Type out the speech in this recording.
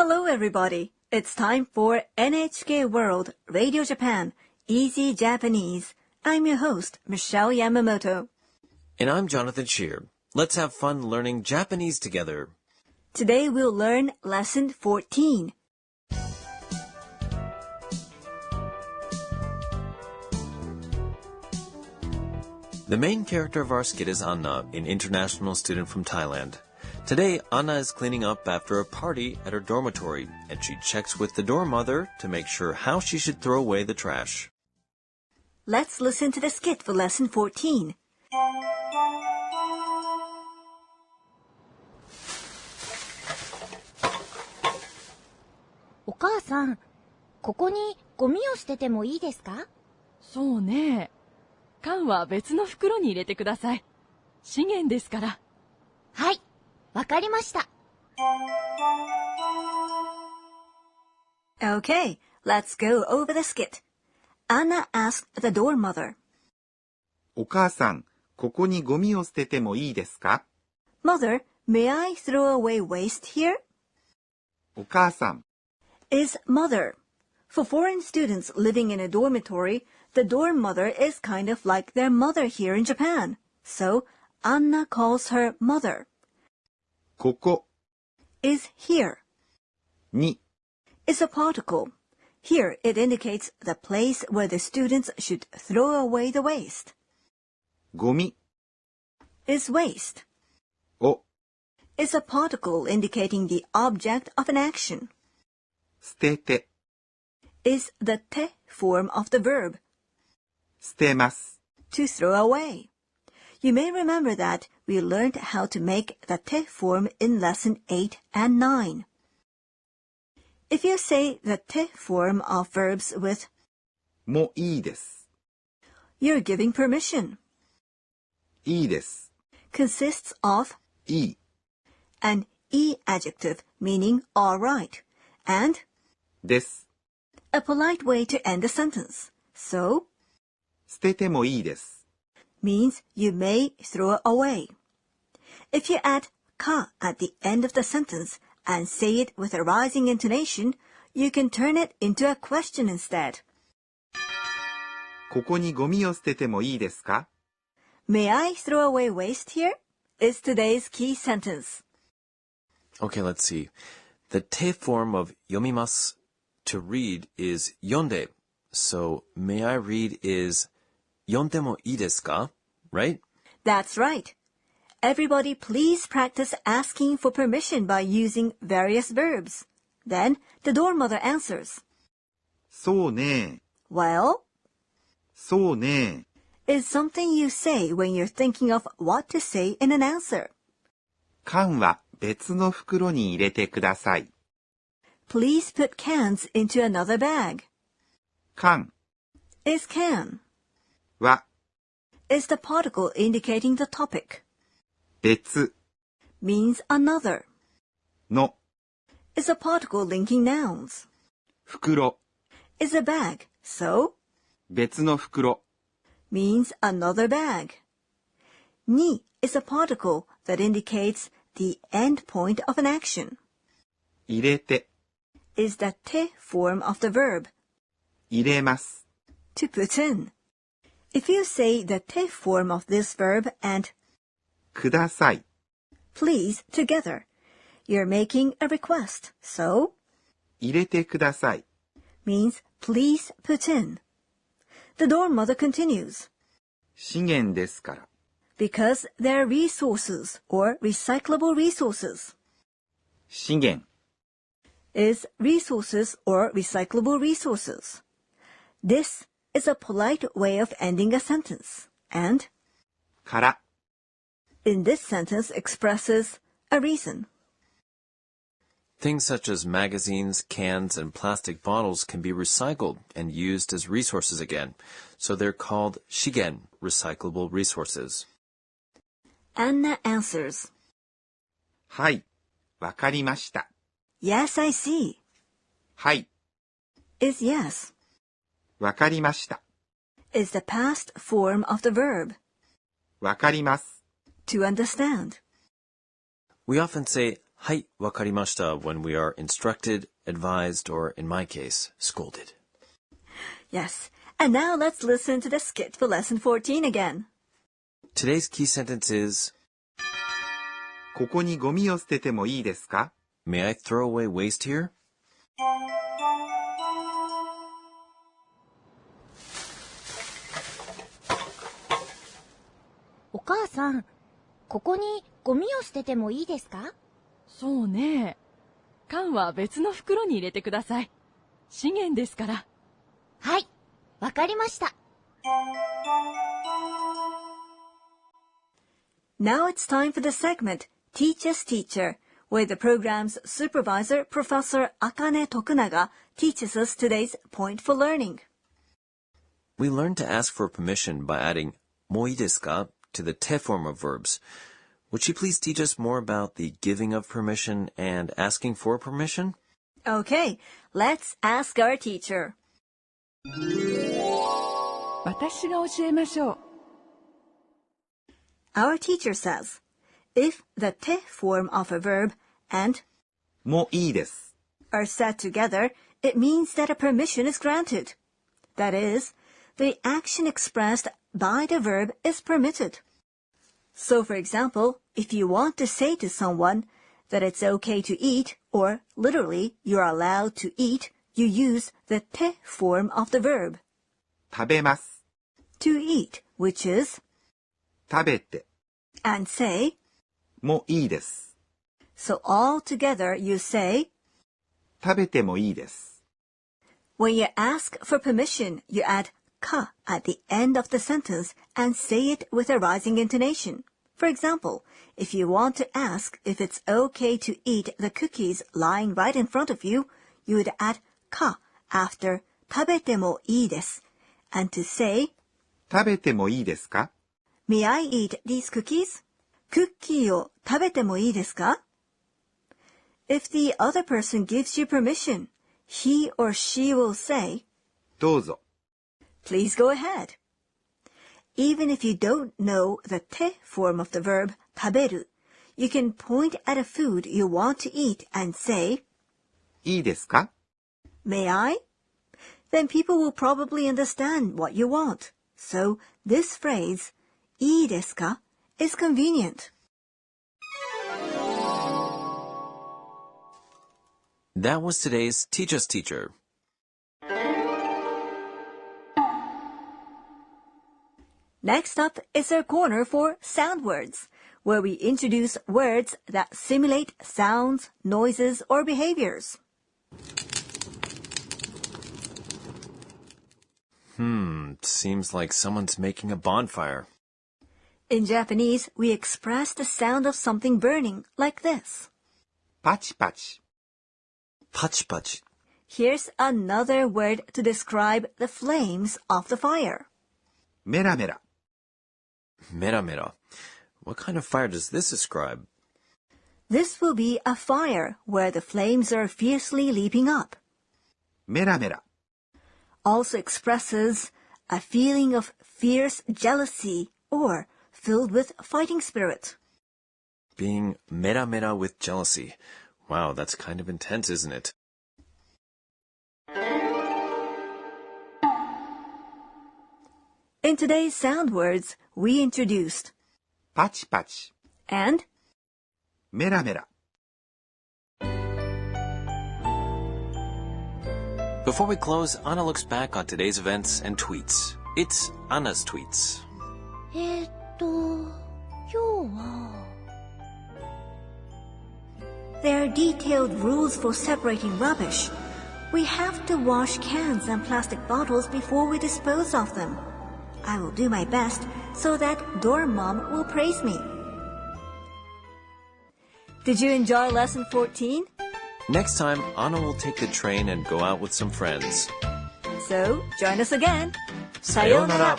Hello everybody. It's time for NHK World Radio Japan Easy Japanese. I'm your host, Michelle Yamamoto. And I'm Jonathan Shear. Let's have fun learning Japanese together. Today we'll learn Lesson 14. The main character of our skit is Anna, an international student from Thailand. Today, Anna is cleaning up after a party at her dormitory, and she checks with the dorm mother to make sure how she should throw away the trash. Let's listen to the skit for Lesson 14.お母さん、ここにゴミを捨ててもいいですか？そうね。缶は別の袋に入れてください。資源ですから。はい、わかりました。Okay, let's go over the skit. Anna asked the dorm mother. お母さん、ここにゴミを捨ててもいいですか？ Mother, may I throw away waste here? お母さん is mother. For foreign students living in a dormitory, the dorm mother is kind of like their mother here in Japan. So, Anna calls her mother. ここ is here. に is a particle. Here it indicates the place where the students should throw away the waste. ゴミ is waste. を is a particle indicating the object of an action. 捨てて is the te form of the verb. 捨てます to throw away. You may remember that we learned how to make the te form in lesson 8 and 9. If you say the te form of verbs with もいいです you're giving permission. いいです consists of いい an e adjective meaning all right and です a polite way to end a sentence. So, 捨ててもいいです means you may throw away. If you add ka at the end of the sentence and say it with a rising intonation, you can turn it into a question instead. ここにゴミを捨ててもいいですか？ May I throw away waste here? Is today's key sentence. Okay, let's see. The te form of yomimasu, to read, is yonde. So, may I read is yonde mo ii desu ka? Right? That's right. Everybody please practice asking for permission by using various verbs. Then the dorm mother answers. そうね Well, そうね is something you say when you're thinking of what to say in an answer. 缶は別の袋に入れてください Please put cans into another bag. 缶 is can. は is the particle indicating the topic. 別 means another. の is a particle linking nouns. 袋 is a bag. So, 別の袋 means another bag. Ni is a particle that indicates the end point of an action. 入れて is the te form of the verb. 入れます to put in. If you say the te form of this verb and ください please together, you're making a request. So, 入れてください means please put in. The dorm mother continues. 資源ですから Because they're resources or recyclable resources. 資源 is resources or recyclable resources. This is a polite way of ending a sentence. And から in this sentence expresses a reason. Things such as magazines, cans, and plastic bottles can be recycled and used as resources again. So they're called shigen, recyclable resources. Anna answers. はい、わかりました。 Yes, I see. はい、 is yes. わかりました。 is the past form of the verb. わかります。 To understand. We often say はい、わかりました when we are instructed, advised, or in my case, scolded. Yes. And now let's listen to the skit for lesson 14 again. Today's key sentence is, ここにゴミを捨ててもいいですか? May I throw away waste here? お母さん、ここにゴミを捨ててもいいですか？そうね。缶は別の袋に入れてください。資源ですから。はい、わかりました。Now it's time for the segment, Teacher's Teacher, where the program's supervisor, Professor Akane Tokunaga, teaches us today's point for learning. We learned to ask for permission by adding もういいですか to the te form of verbs. Would you please teach us more about the giving of permission and asking for permission? Okay, let's ask our teacher. 私が教えましょう。Our teacher says, if the te form of a verb and もういいです。 are said together, it means that a permission is granted. That is, the action expressed by the verb is permitted. So, for example, if you want to say to someone that it's okay to eat, or literally, you're allowed to eat, you use the te form of the verb. 食べます。 To eat, which is 食べて。 and say. もういいです。 So all together you say. 食べてもいいです。 When you ask for permission, you add ka at the end of the sentence and say it with a rising intonation. For example, if you want to ask if it's okay to eat the cookies lying right in front of you, you would add ka after 食べてもいいです and to say 食べてもいいですか? May I eat these cookies? クッキーを食べてもいいですか? If the other person gives you permission, he or she will say どうぞ。 Please go ahead. Even if you don't know the te form of the verb 食べる, you can point at a food you want to eat and say, いいですか? May I? Then people will probably understand what you want. So this phrase, いいですか, is convenient. That was today's Teach Us Teacher. Next up is our corner for sound words, where we introduce words that simulate sounds, noises, or behaviors. Seems like someone's making a bonfire. In Japanese, we express the sound of something burning like this. パチパチ。 Pach pach. Here's another word to describe the flames of the fire. メラメラ。 Mera mera. What kind of fire does this describe? This will be a fire where the flames are fiercely leaping up. メラメラ。 Also expresses a feeling of fierce jealousy or filled with fighting spirit. Being mera mera with jealousy. Wow, that's kind of intense, isn't it? In today's sound words, we introduced パチパチ。 and メラメラ。 Before we close, Anna looks back on today's events and tweets. It's Anna's tweets. 今日は there are detailed rules for separating rubbish. We have to wash cans and plastic bottles before we dispose of them. I will do my best so that dorm mom will praise me. Did you enjoy lesson 14? Next time, Anna will take the train and go out with some friends. So, join us again. Sayonara.